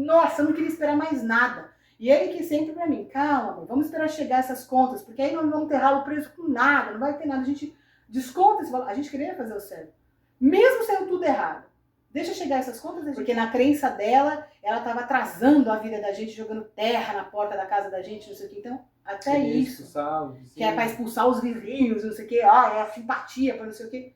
nossa, eu não queria esperar mais nada. E ele que sempre pra mim, calma, amor, vamos esperar chegar essas contas, porque aí não vamos ter ralo preso com nada, não vai ter nada, a gente desconta esse valor, a gente queria fazer o certo. Mesmo sendo tudo errado. Deixa chegar essas contas, porque na crença dela, ela estava atrasando a vida da gente, jogando terra na porta da casa da gente, não sei o que. Então, até isso. Que é para expulsar os vizinhos, não sei o que. Ah, é a simpatia para não sei o que.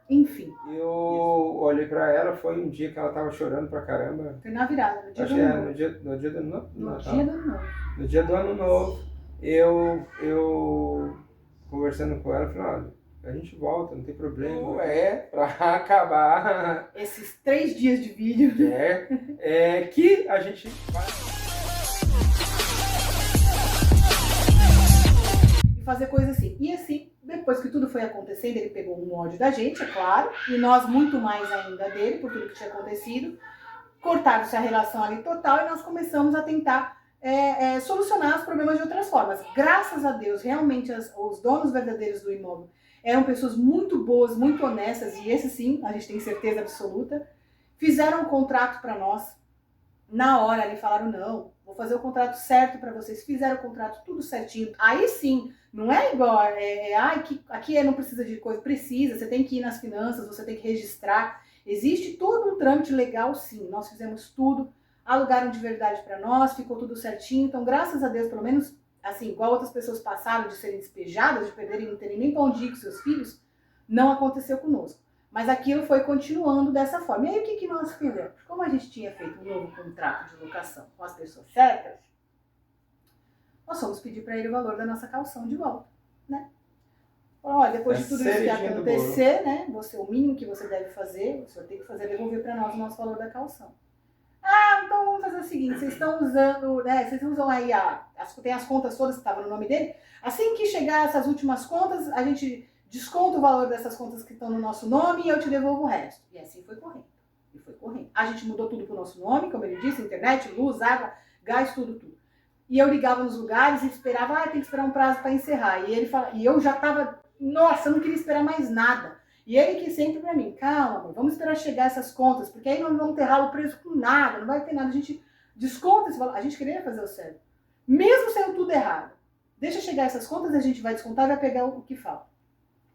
Enfim. Eu olhei pra ela, foi um dia que ela tava chorando pra caramba. Foi na virada, no dia do ano novo. No dia do ano novo. No dia do ano novo. Eu conversando com ela, falei, olha, a gente volta, não tem problema. Pra acabar esses 3 dias de vídeo. Que a gente vai... E fazer coisas assim. E assim, depois que tudo foi acontecendo, ele pegou um ódio da gente, é claro, e nós muito mais ainda dele, por tudo que tinha acontecido. Cortaram-se a relação ali total e nós começamos a tentar solucionar os problemas de outras formas. Graças a Deus, realmente os donos verdadeiros do imóvel eram pessoas muito boas, muito honestas, e esse sim, a gente tem certeza absoluta. Fizeram um contrato para nós. Na hora, eles falaram, não, vou fazer o contrato certo para vocês. Fizeram o contrato tudo certinho. Aí sim, não é igual, aqui não precisa de coisa. Precisa, você tem que ir nas finanças, você tem que registrar. Existe todo um trâmite legal, sim. Nós fizemos tudo, alugaram de verdade para nós, ficou tudo certinho. Então, graças a Deus, pelo menos, assim, igual outras pessoas passaram de serem despejadas, de perderem, não terem nem pão de ir com seus filhos, não aconteceu conosco. Mas aquilo foi continuando dessa forma. E aí, o que nós fizemos? Como a gente tinha feito um novo contrato de locação com as pessoas certas, nós fomos pedir para ele o valor da nossa calção de volta, né? Olha, depois de tudo isso que acontecer, né? O mínimo que você deve fazer, o senhor tem que fazer é devolver para nós o nosso valor da calção. Ah, então vamos fazer o seguinte, vocês estão usando, né? Vocês usam aí, tem as contas todas que estavam no nome dele. Assim que chegar essas últimas contas, a gente desconta o valor dessas contas que estão no nosso nome e eu te devolvo o resto. E assim foi correndo. E foi correndo. A gente mudou tudo pro nosso nome, como ele disse, internet, luz, água, gás, tudo. E eu ligava nos lugares e esperava, tem que esperar um prazo para encerrar. E eu já tava, nossa, eu não queria esperar mais nada. E ele que sempre pra mim, calma, amor, vamos esperar chegar essas contas, porque aí não vamos ter ralo preso com nada, não vai ter nada, a gente desconta esse valor. A gente queria fazer o certo. Mesmo sendo tudo errado. Deixa chegar essas contas, a gente vai descontar e vai pegar o que falta.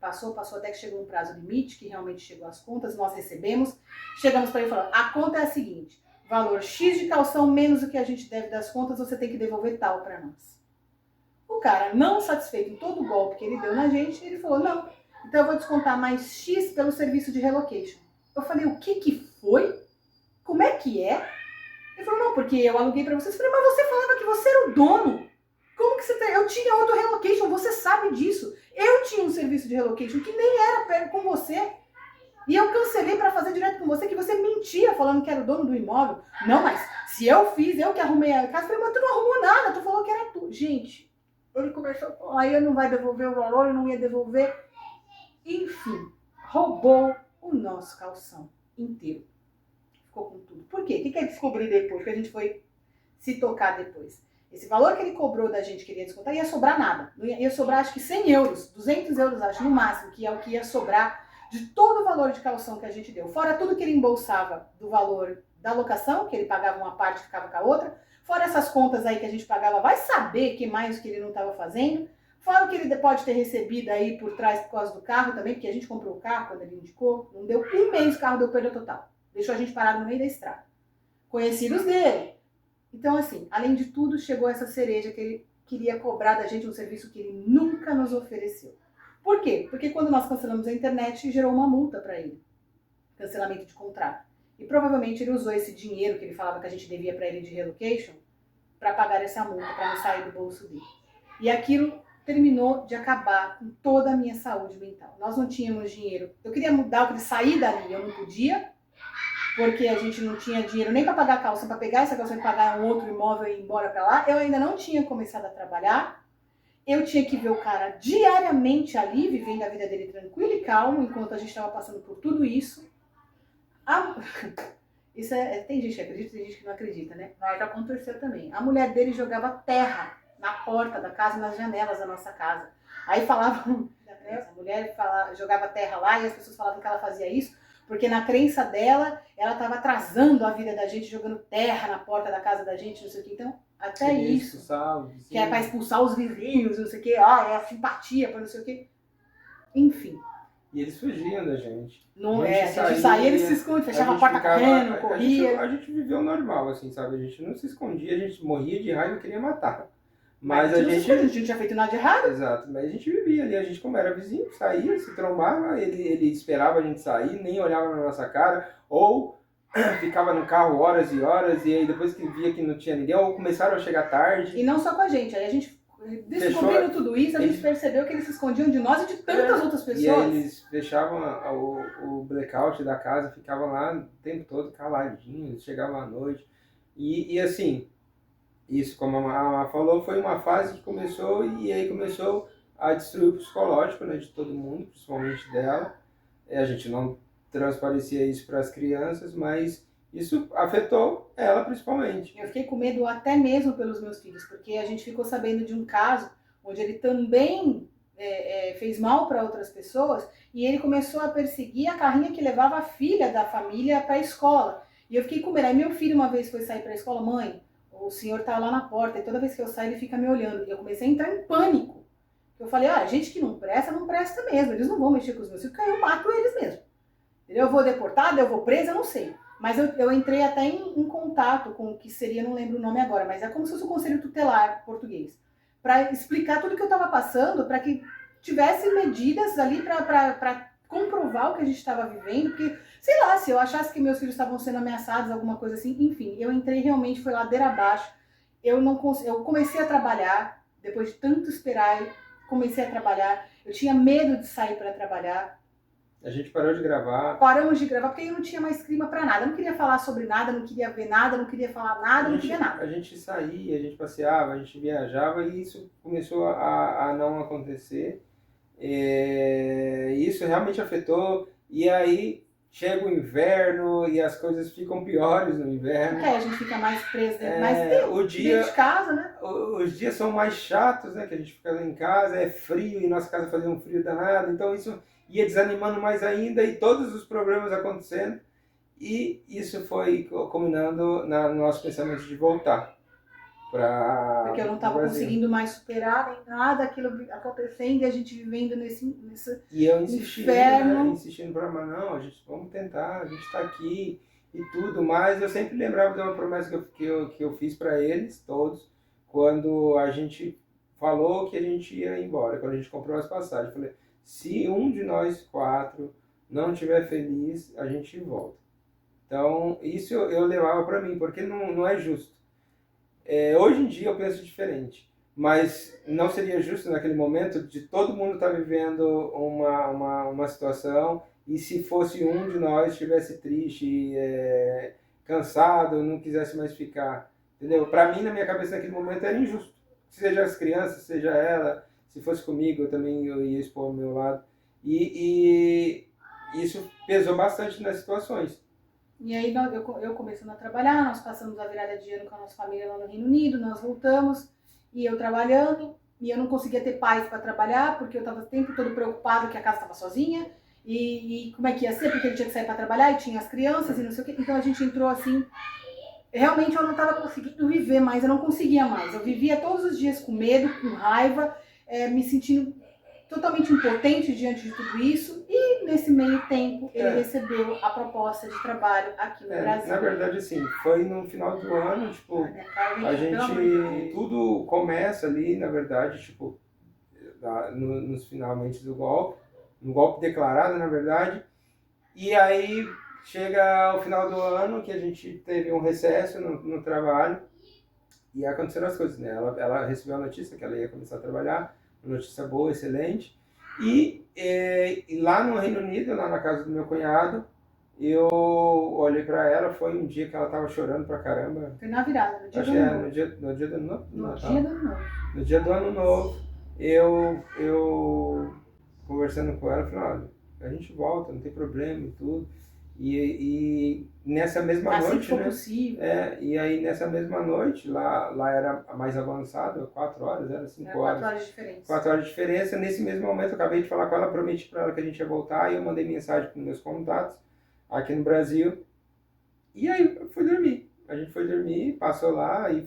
Passou até que chegou um prazo limite, que realmente chegou as contas, nós recebemos. Chegamos para ele e falamos, a conta é a seguinte, valor X de calção menos o que a gente deve das contas, você tem que devolver tal para nós. O cara, não satisfeito em todo o golpe que ele deu na gente, ele falou, não, então eu vou descontar mais X pelo serviço de relocation. Eu falei, o que foi? Como é que é? Ele falou, não, porque eu aluguei para vocês. Eu falei, mas você falava que você era o dono. Como que você tem? Eu tinha outro relocation, você sabe disso. Eu tinha um serviço de relocation que nem era com você. E eu cancelei para fazer direto com você, que você mentia falando que era o dono do imóvel. Não, mas se eu fiz, eu que arrumei a casa. Eu falei, mas tu não arrumou nada, tu falou que era tu. Gente, ele começou, aí eu não vai devolver o valor, eu não ia devolver. Enfim, roubou o nosso calção inteiro. Ficou com tudo. Por quê? O que eu descobri depois? Que a gente foi se tocar depois. Esse valor que ele cobrou da gente, que ele ia descontar, ia sobrar nada. Ia sobrar acho que 100 euros, 200 euros acho, no máximo, que é o que ia sobrar de todo o valor de calção que a gente deu. Fora tudo que ele embolsava do valor da locação, que ele pagava uma parte e ficava com a outra. Fora essas contas aí que a gente pagava, vai saber que mais que ele não estava fazendo. Fora o que ele pode ter recebido aí por trás por causa do carro também, porque a gente comprou o carro quando ele indicou. Não deu um mês, o carro deu perda total. Deixou a gente parado no meio da estrada. Conhecidos dele. Então, assim, além de tudo, chegou essa cereja que ele queria cobrar da gente um serviço que ele nunca nos ofereceu. Por quê? Porque quando nós cancelamos a internet, gerou uma multa para ele. Cancelamento de contrato. E provavelmente ele usou esse dinheiro que ele falava que a gente devia para ele de relocation para pagar essa multa, para não sair do bolso dele. E aquilo terminou de acabar com toda a minha saúde mental. Nós não tínhamos dinheiro. Eu queria mudar, eu queria sair dali, eu não podia, porque a gente não tinha dinheiro nem para pagar a calça, para pegar essa calça e pagar um outro imóvel e ir embora para lá. Eu ainda não tinha começado a trabalhar. Eu tinha que ver o cara diariamente ali, vivendo a vida dele tranquilo e calmo, enquanto a gente estava passando por tudo isso. Isso tem gente que acredita, tem gente que não acredita, né? Mas aconteceu também. A mulher dele jogava terra na porta da casa e nas janelas da nossa casa. Aí falavam, a mulher jogava terra lá e as pessoas falavam que ela fazia isso Porque na crença dela, ela estava atrasando a vida da gente, jogando terra na porta da casa da gente, não sei o que. Então, até isso, que é para expulsar os vizinhos, não sei o que, é a simpatia para não sei o que. Enfim. E eles fugiam da gente. Não, a gente saía, eles se escondiam, fechava a porta correndo, corria. A gente viveu normal, assim, sabe? A gente não se escondia, a gente morria de raiva e queria matar. Mas a gente não tinha feito nada de errado. Exato, mas a gente vivia ali, a gente como era vizinho, saía, se trombava, ele esperava a gente sair, nem olhava na nossa cara, ou ficava no carro horas e horas, e aí depois que via que não tinha ninguém, ou começaram a chegar tarde. E não só com a gente, aí a gente, descobrindo tudo isso, a gente percebeu que eles se escondiam de nós e de tantas outras pessoas. E aí eles fechavam o blackout da casa, ficavam lá o tempo todo caladinhos, chegavam à noite, e assim... Isso, como a Má falou, foi uma fase que começou e aí começou a destruir o psicológico, né, de todo mundo, principalmente dela. A gente não transparecia isso para as crianças, mas isso afetou ela principalmente. Eu fiquei com medo até mesmo pelos meus filhos, porque a gente ficou sabendo de um caso onde ele também fez mal para outras pessoas e ele começou a perseguir a carrinha que levava a filha da família para a escola. E eu fiquei com medo. Aí meu filho uma vez foi sair para a escola, mãe, o senhor tá lá na porta e toda vez que eu saio ele fica me olhando. E eu comecei a entrar em pânico. Eu falei, gente que não presta mesmo. Eles não vão mexer com os meus filhos, porque eu mato eles mesmo. Entendeu? Eu vou deportada, eu vou presa, eu não sei. Mas eu entrei até em contato com o que seria, não lembro o nome agora, mas é como se fosse o Conselho Tutelar português. Para explicar tudo que eu estava passando, para que tivesse medidas ali para comprovar o que a gente estava vivendo, porque, sei lá, se eu achasse que meus filhos estavam sendo ameaçados, alguma coisa assim, enfim, eu entrei realmente, foi ladeira abaixo, eu comecei a trabalhar, depois de tanto esperar, comecei a trabalhar, eu tinha medo de sair para trabalhar. A gente parou de gravar. Paramos de gravar porque eu não tinha mais clima para nada, eu não queria falar sobre nada, não queria ver nada, não queria falar nada, não queria nada. A gente saía, a gente passeava, a gente viajava e isso começou a não acontecer. Isso realmente afetou, e aí chega o inverno e as coisas ficam piores no inverno. A gente fica mais preso dentro de casa, né? Os dias são mais chatos, né? Que a gente fica em casa, é frio e nossa casa fazia um frio danado, então isso ia desanimando mais ainda e todos os problemas acontecendo, e isso foi culminando no nosso pensamento de voltar. Porque eu não estava conseguindo mais superar nem nada, aquilo acontecendo e a gente vivendo nesse e eu insistindo, inferno. Né, insistindo para ela, não, a gente vamos tentar, a gente está aqui e tudo, mas eu sempre lembrava de uma promessa que eu fiz para eles todos, quando a gente falou que a gente ia embora, quando a gente comprou as passagens. Eu falei, se um de nós 4 não estiver feliz, a gente volta. Então, isso eu levava para mim, porque não é justo. Hoje em dia eu penso diferente, mas não seria justo naquele momento de todo mundo estar vivendo uma situação e se fosse um de nós estivesse triste, cansado, não quisesse mais ficar, entendeu? Para mim, na minha cabeça naquele momento era injusto, seja as crianças, seja ela, se fosse comigo eu também ia expor o meu lado, e isso pesou bastante nas situações. E aí eu começando a trabalhar, nós passamos a virada de ano com a nossa família lá no Reino Unido, nós voltamos, e eu trabalhando, e eu não conseguia ter paz para trabalhar, porque eu estava o tempo todo preocupada que a casa estava sozinha, e como é que ia ser, porque ele tinha que sair para trabalhar, e tinha as crianças, e não sei o quê, então a gente entrou assim, realmente eu não estava conseguindo viver mais, eu não conseguia mais, eu vivia todos os dias com medo, com raiva, me sentindo totalmente impotente diante de tudo isso, e nesse meio tempo ele recebeu a proposta de trabalho aqui no Brasil. Na verdade, assim, foi no final do ano, tipo, a gente, tudo começa ali, na verdade, tipo, nos finalmente do golpe, no golpe declarado, na verdade, e aí chega o final do ano que a gente teve um recesso no trabalho, e aconteceram as coisas, né? Ela recebeu a notícia que ela ia começar a trabalhar, uma notícia boa, excelente. E lá no Reino Unido, lá na casa do meu cunhado, eu olhei para ela, foi um dia que ela estava chorando pra caramba. Foi na virada, no dia do ano novo. No dia do ano novo? No dia do ano novo. No dia do ano novo, eu conversando com ela, falei, olha, a gente volta, não tem problema e tudo. E nessa mesma noite, né? Possível. E aí nessa mesma noite, lá era mais avançado, 4 horas, era 5 horas. 4 horas de diferença. 4 horas de diferença. Nesse mesmo momento, eu acabei de falar com ela, prometi para ela que a gente ia voltar, e eu mandei mensagem para os meus contatos, aqui no Brasil. E aí eu fui dormir. A gente foi dormir, passou lá e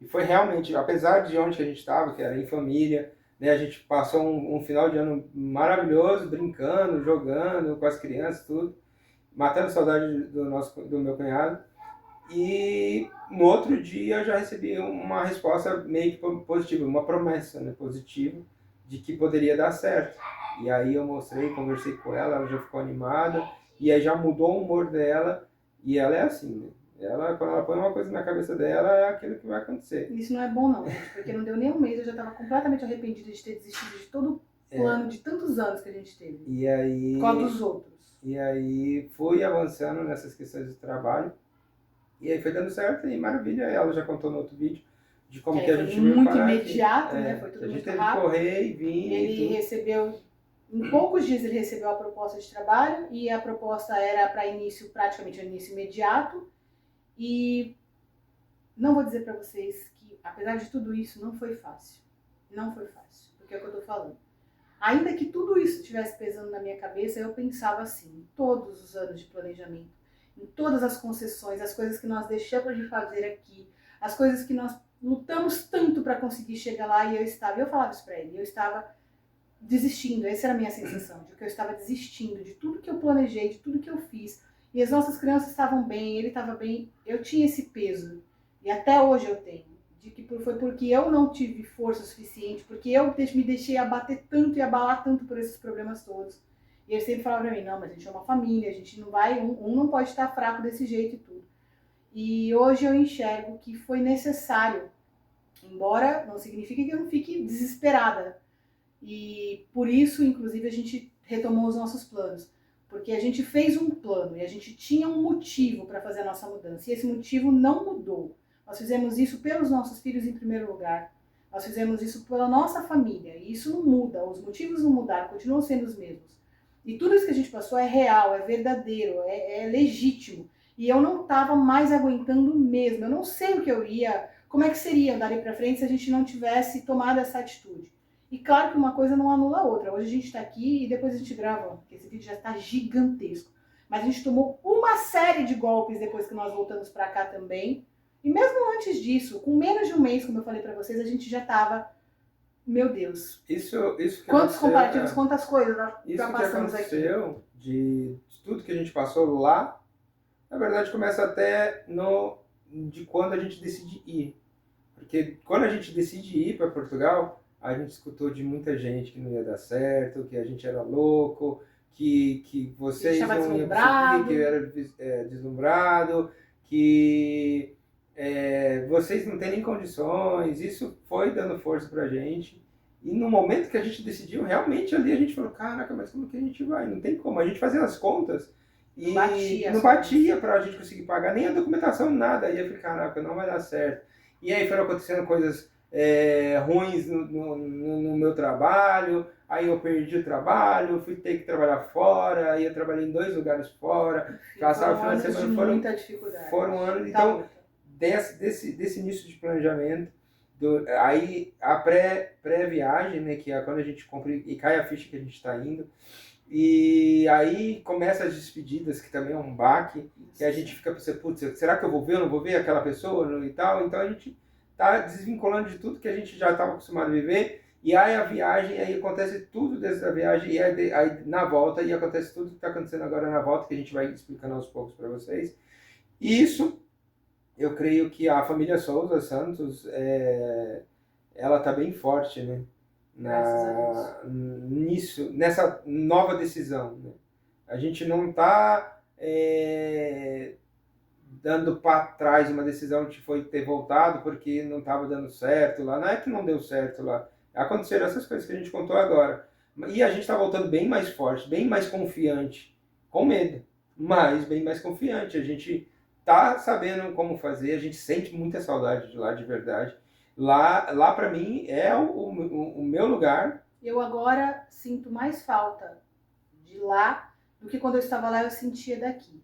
foi realmente, apesar de onde que a gente estava, que era em família, né, a gente passou um final de ano maravilhoso, brincando, jogando com as crianças, tudo, matando saudade do meu cunhado. E no outro dia eu já recebi uma resposta meio que positiva, uma promessa, né, positiva, de que poderia dar certo. E aí eu mostrei, conversei com ela, ela já ficou animada, e aí já mudou o humor dela, e ela é assim, né? Ela, quando ela põe uma coisa na cabeça dela, é aquilo que vai acontecer. Isso não é bom não, gente, porque não deu nem um mês, eu já estava completamente arrependida de ter desistido de todo o plano de tantos anos que a gente teve. E aí, por causa dos outros. E aí fui avançando nessas questões de trabalho, e aí foi dando certo, e maravilha, ela já contou no outro vídeo, de como que a gente foi muito imediato, né? Foi tudo a gente muito teve rápido. Que correr e vir. Ele recebeu, em poucos dias ele recebeu a proposta de trabalho, e a proposta era para início, praticamente início imediato. E não vou dizer para vocês que, apesar de tudo isso, não foi fácil. Não foi fácil, porque é o que eu tô falando. Ainda que tudo isso estivesse pesando na minha cabeça, eu pensava assim, em todos os anos de planejamento, em todas as concessões, as coisas que nós deixamos de fazer aqui, as coisas que nós lutamos tanto para conseguir chegar lá, e eu falava isso para ele, eu estava desistindo, essa era a minha sensação, de que eu estava desistindo de tudo que eu planejei, de tudo que eu fiz, e as nossas crianças estavam bem, ele estava bem, eu tinha esse peso, e até hoje eu tenho, de que foi porque eu não tive força suficiente, porque eu me deixei abater tanto e abalar tanto por esses problemas todos. E ele sempre falava pra mim, não, mas a gente é uma família, a gente não vai, um não pode estar fraco desse jeito e tudo. E hoje eu enxergo que foi necessário, embora não signifique que eu não fique desesperada. E por isso, inclusive, a gente retomou os nossos planos. Porque a gente fez um plano e a gente tinha um motivo para fazer a nossa mudança. E esse motivo não mudou. Nós fizemos isso pelos nossos filhos em primeiro lugar. Nós fizemos isso pela nossa família. E isso não muda. Os motivos não mudaram, continuam sendo os mesmos. E tudo isso que a gente passou é real, é verdadeiro, é legítimo. E eu não estava mais aguentando mesmo. Eu não sei o que eu ia, como é que seria andar para frente se a gente não tivesse tomado essa atitude. E claro que uma coisa não anula a outra. Hoje a gente está aqui e depois a gente grava, porque esse vídeo já está gigantesco. Mas a gente tomou uma série de golpes depois que nós voltamos para cá também. E mesmo antes disso, com menos de um mês, como eu falei para vocês, a gente já estava, meu Deus. Isso que quantos comparativos, quantas coisas nós já passamos aqui. Isso que aconteceu, de tudo que a gente passou lá, na verdade começa até de quando a gente decide ir. Porque quando a gente decide ir para Portugal, a gente escutou de muita gente que não ia dar certo, que a gente era louco, que vocês não iam conseguir, que eu era deslumbrado, que vocês não têm nem condições. Isso foi dando força pra gente. E no momento que a gente decidiu, realmente ali a gente falou, caraca, mas como que a gente vai? Não tem como. A gente fazia as contas e não batia pra gente conseguir pagar nem a documentação, nada. Aí eu falei, caraca, não vai dar certo. E aí foram acontecendo coisas ruins no meu trabalho, aí eu perdi o trabalho, fui ter que trabalhar fora, aí eu trabalhei em 2 lugares fora, passava o final de semana, foram anos, então, desse início de planejamento, aí a pré-viagem, né, que é quando a gente compra e cai a ficha que a gente está indo, e aí começa as despedidas, que também é um baque, que a gente fica pensando, putz, será que eu vou ver ou não vou ver aquela pessoa e tal? Então a gente tá desvinculando de tudo que a gente já estava acostumado a viver, e aí a viagem, aí acontece tudo dessa viagem, e aí na volta, e acontece tudo que está acontecendo agora na volta, que a gente vai explicando aos poucos para vocês. E isso, eu creio que a família Souza Santos, ela tá bem forte, né? Nessa nova decisão, né? A gente não está dando para trás uma decisão que foi ter voltado porque não estava dando certo lá. Não é que não deu certo lá. Aconteceram essas coisas que a gente contou agora. E a gente está voltando bem mais forte, bem mais confiante, com medo, mas bem mais confiante. A gente tá sabendo como fazer, a gente sente muita saudade de lá, de verdade. Lá para mim é o meu lugar. Eu agora sinto mais falta de lá do que quando eu estava lá eu sentia daqui.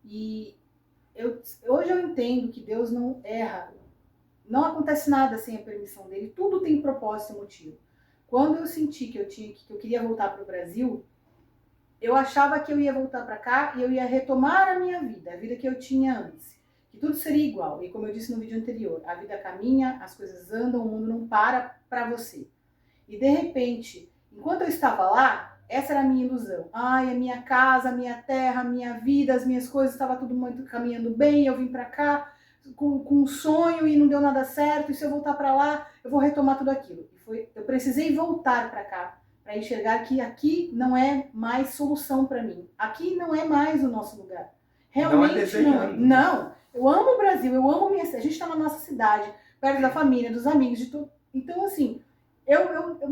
E hoje eu entendo que Deus não erra. Não acontece nada sem a permissão dele. Tudo tem propósito e motivo. Quando eu senti que eu queria voltar para o Brasil, eu achava que eu ia voltar para cá e eu ia retomar a minha vida, a vida que eu tinha antes. Que tudo seria igual. E como eu disse no vídeo anterior, a vida caminha, as coisas andam, o mundo não para você. E de repente, enquanto eu estava lá, essa era a minha ilusão. Ai, a minha casa, a minha terra, a minha vida, as minhas coisas, estava tudo muito caminhando bem, eu vim para cá com um sonho e não deu nada certo, e se eu voltar para lá, eu vou retomar tudo aquilo. Eu precisei voltar para cá, para enxergar que aqui não é mais solução para mim. Aqui não é mais o nosso lugar. Realmente não é. Não. Eu amo o Brasil, eu amo minha cidade. A gente está na nossa cidade, perto da família, dos amigos, de tudo. Então, assim,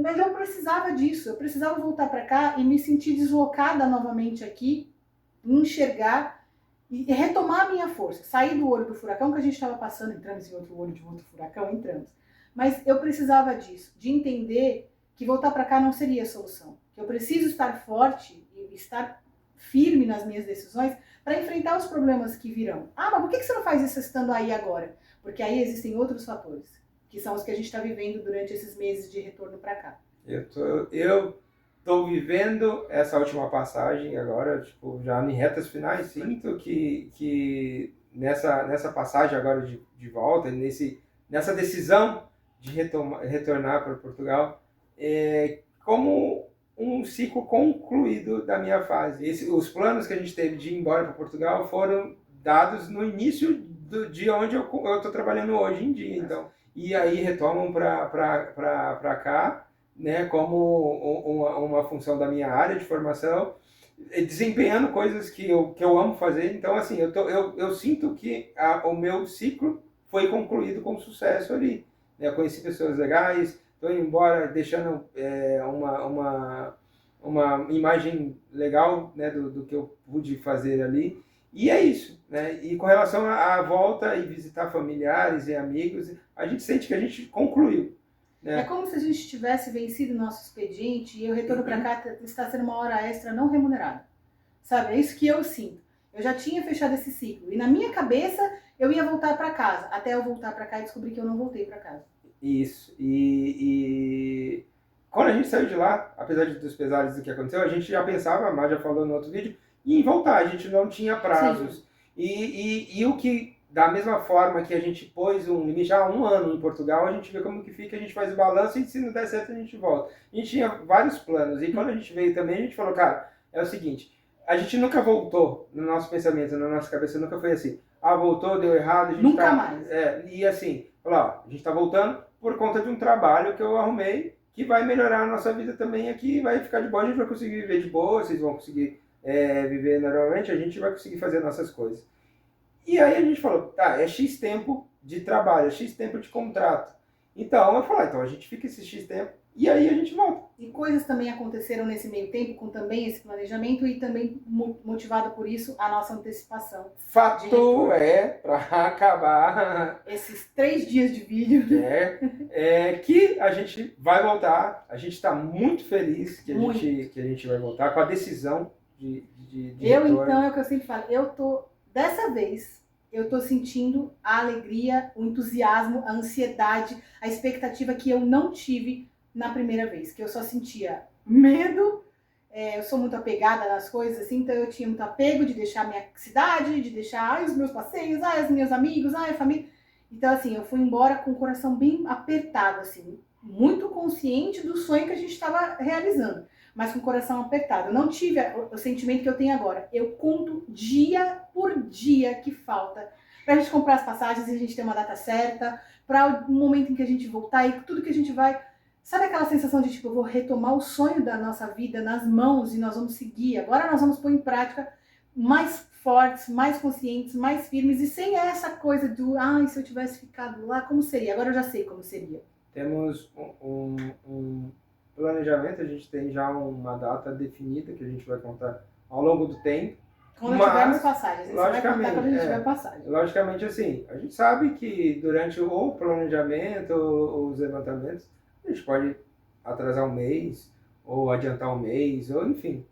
mas eu precisava disso. Eu precisava voltar para cá e me sentir deslocada novamente aqui, enxergar e retomar a minha força. Sair do olho do furacão que a gente estava passando, entramos em outro olho de outro furacão, entramos. Mas eu precisava disso, de entender que voltar para cá não seria a solução. Que eu preciso estar forte e estar firme nas minhas decisões para enfrentar os problemas que virão. Ah, mas por que você não faz isso estando aí agora? Porque aí existem outros fatores, que são os que a gente está vivendo durante esses meses de retorno para cá. Eu tô vivendo essa última passagem agora, tipo, já em retas finais, sinto que nessa passagem agora de volta, nessa decisão de retornar para Portugal, como um ciclo concluído da minha fase. Os planos que a gente teve de ir embora para Portugal foram dados no início de onde eu estou trabalhando hoje em dia, então. E aí retomam para cá, né, como uma função da minha área de formação, desempenhando coisas que eu amo fazer. Então, assim, eu sinto que o meu ciclo foi concluído com sucesso ali. Eu conheci pessoas legais, estou indo embora deixando uma imagem legal, né, do que eu pude fazer ali. E é isso, né? E com relação à volta e visitar familiares e amigos, a gente sente que a gente concluiu. Né? É como se a gente tivesse vencido o nosso expediente e o retorno para cá está sendo uma hora extra não remunerada. Sabe? É isso que eu sinto. Eu já tinha fechado esse ciclo. E na minha cabeça, eu ia voltar para casa. Até eu voltar para cá e descobrir que eu não voltei para casa. Isso. E quando a gente saiu de lá, apesar dos pesares do que aconteceu, a gente já pensava, a Má já falou no outro vídeo, em voltar. A gente não tinha prazos. E o que, da mesma forma que a gente pôs um limite, já há 1 ano em Portugal, a gente vê como que fica, a gente faz o balanço e se não der certo a gente volta. A gente tinha vários planos. E quando a gente veio também, a gente falou, cara, é o seguinte, a gente nunca voltou no nosso pensamento, na nossa cabeça, nunca foi assim, voltou, deu errado, a gente nunca mais. E assim, falou, a gente tá voltando por conta de um trabalho que eu arrumei, que vai melhorar a nossa vida também aqui, vai ficar de boa, a gente vai conseguir viver de boa, vocês vão conseguir viver normalmente, a gente vai conseguir fazer nossas coisas. E aí a gente falou, tá, é X tempo de trabalho, é X tempo de contrato. Então eu falei, então a gente fica esse X tempo e aí a gente volta. E coisas também aconteceram nesse meio tempo, com também esse planejamento e também motivado por isso a nossa antecipação. Fato para acabar esses 3 dias de vídeo. Que a gente vai voltar, a gente está muito feliz que a gente vai voltar com a decisão de retorno. Então, é o que eu sempre falo, dessa vez, eu tô sentindo a alegria, o entusiasmo, a ansiedade, a expectativa que eu não tive na primeira vez, que eu só sentia medo, eu sou muito apegada nas coisas, assim, então eu tinha muito apego de deixar minha cidade, de deixar os meus passeios, os meus amigos, a família. Então, assim, eu fui embora com o coração bem apertado, assim, muito consciente do sonho que a gente estava realizando, mas com o coração apertado. Eu não tive o sentimento que eu tenho agora. Eu conto dia por dia que falta pra gente comprar as passagens e a gente ter uma data certa, para o momento em que a gente voltar e tudo que a gente vai... Sabe aquela sensação de, tipo, eu vou retomar o sonho da nossa vida nas mãos e nós vamos seguir. Agora nós vamos pôr em prática mais fortes, mais conscientes, mais firmes e sem essa coisa do, se eu tivesse ficado lá, como seria? Agora eu já sei como seria. Temos um planejamento, a gente tem já uma data definida que a gente vai contar ao longo do tempo. Quando tivermos passagens, você vai contar quando a gente tiver passagem. Logicamente, assim, a gente sabe que durante o planejamento, os levantamentos, a gente pode atrasar 1 mês, ou adiantar 1 mês, ou enfim.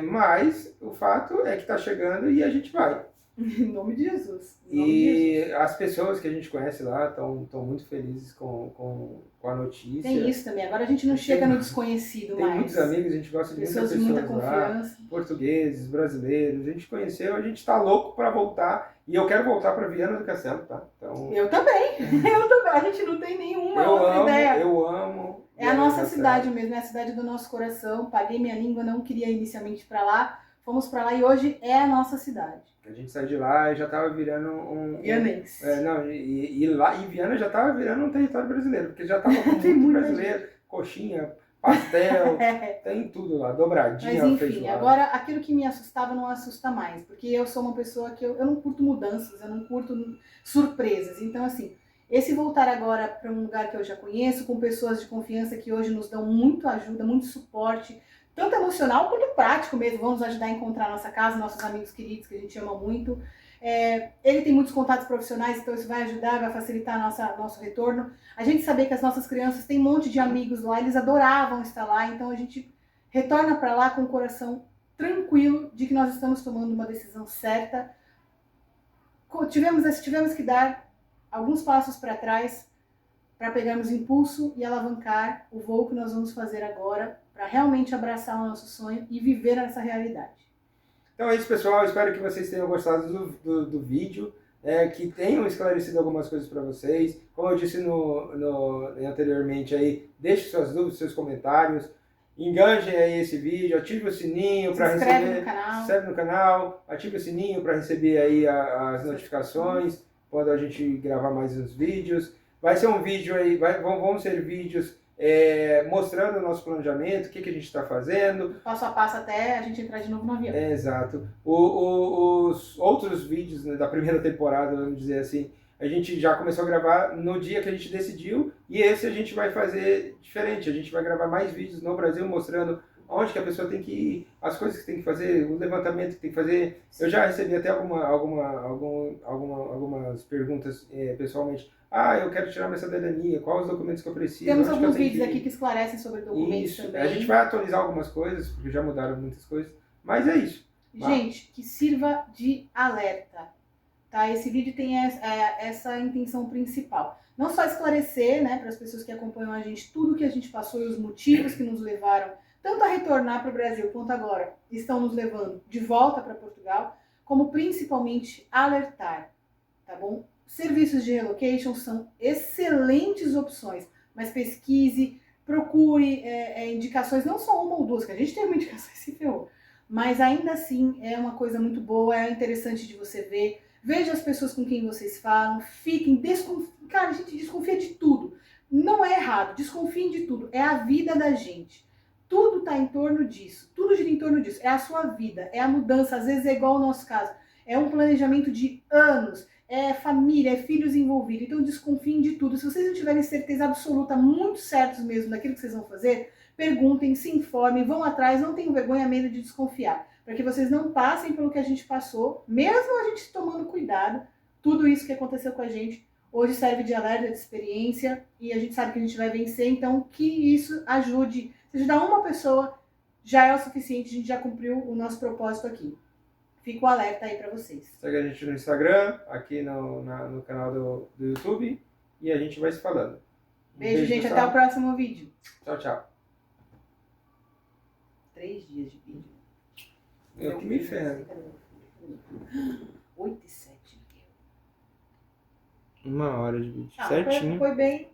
Mas o fato é que está chegando e a gente vai. Em nome de Jesus. Em nome de Jesus. E as pessoas que a gente conhece lá estão muito felizes com a notícia. Tem isso também. Agora a gente não chega no desconhecido Tem mais. muitos amigos, a gente gosta de Pessoas muitas de muita pessoas lá, confiança. portugueses, brasileiros, a gente conheceu, a gente está louco para voltar. E eu quero voltar para Viana do Castelo, tá? Então, Eu também. Eu também. A gente não tem nenhuma outra ideia. Eu amo. É a nossa cidade mesmo, é a cidade do nosso coração. Paguei minha língua, não queria inicialmente para lá. Fomos para lá e hoje é a nossa cidade. A gente saiu de lá e já estava virando Vianense. E lá em Viana já estava virando um território brasileiro, porque já estava com muito brasileiro, coxinha, pastel, tem tudo lá, dobradinha, mas enfim, feijoada. Agora aquilo que me assustava não assusta mais, porque eu sou uma pessoa que eu não curto mudanças, eu não curto surpresas. Então assim, esse voltar agora para um lugar que eu já conheço, com pessoas de confiança que hoje nos dão muito ajuda, muito suporte, tanto emocional quanto prático mesmo, vão nos ajudar a encontrar nossa casa, nossos amigos queridos que a gente ama muito. Ele tem muitos contatos profissionais, então isso vai ajudar, vai facilitar nosso retorno. A gente saber que as nossas crianças têm um monte de amigos lá, eles adoravam estar lá, então a gente retorna para lá com o coração tranquilo de que nós estamos tomando uma decisão certa. Tivemos que dar alguns passos para trás para pegarmos impulso e alavancar o voo que nós vamos fazer agora, para realmente abraçar o nosso sonho e viver essa realidade. Então é isso, pessoal. Espero que vocês tenham gostado do vídeo, que tenham esclarecido algumas coisas para vocês. Como eu disse anteriormente, aí, deixe suas dúvidas, seus comentários, engajem aí esse vídeo, ative o sininho para receber. Se inscreve no canal, ative o sininho para receber aí as notificações quando a gente gravar mais uns vídeos. Vai ser um vídeo aí, vão ser vídeos mostrando o nosso planejamento, o que a gente está fazendo. Passo a passo até a gente entrar de novo no avião. Exato. Os outros vídeos, né, da primeira temporada, vamos dizer assim, a gente já começou a gravar no dia que a gente decidiu, e esse a gente vai fazer diferente. A gente vai gravar mais vídeos no Brasil mostrando onde que a pessoa tem que ir, as coisas que tem que fazer, o levantamento que tem que fazer. Eu já recebi até algumas perguntas pessoalmente. Eu quero tirar minha cidadania, quais os documentos que eu preciso? Temos alguns vídeos aqui que esclarecem sobre documentos isso. também. A gente vai atualizar algumas coisas, porque já mudaram muitas coisas, mas é isso. Gente, que sirva de alerta, tá? Esse vídeo tem essa intenção principal. Não só esclarecer, né, para as pessoas que acompanham a gente, tudo que a gente passou e os motivos que nos levaram tanto a retornar para o Brasil, quanto agora estão nos levando de volta para Portugal, como principalmente alertar, tá bom? Serviços de relocation são excelentes opções, mas pesquise, procure indicações, não só uma ou duas, que a gente tem uma indicação e se ferrou, mas ainda assim é uma coisa muito boa, é interessante de você ver. Veja as pessoas com quem vocês falam, cara, a gente desconfia de tudo. Não é errado, desconfiem de tudo, é a vida da gente. Tudo está em torno disso, tudo gira em torno disso. É a sua vida, é a mudança, às vezes é igual ao nosso caso. É um planejamento de anos, é família, é filhos envolvidos. Então desconfiem de tudo. Se vocês não tiverem certeza absoluta, muito certos mesmo daquilo que vocês vão fazer, perguntem, se informem, vão atrás, não tenham vergonha, medo de desconfiar. Para que vocês não passem pelo que a gente passou, mesmo a gente tomando cuidado, tudo isso que aconteceu com a gente hoje serve de alerta, de experiência, e a gente sabe que a gente vai vencer, então que isso ajude. Se ajudar uma pessoa, já é o suficiente, a gente já cumpriu o nosso propósito aqui. Fica o alerta aí pra vocês. Segue a gente no Instagram, aqui no canal do YouTube, e a gente vai se falando. Beijo, gente. Até o próximo vídeo. Tchau, tchau. 3 dias de vídeo. Eu que me ferro. 8 e 7. 1 hora de vídeo. Certinho. Foi bem.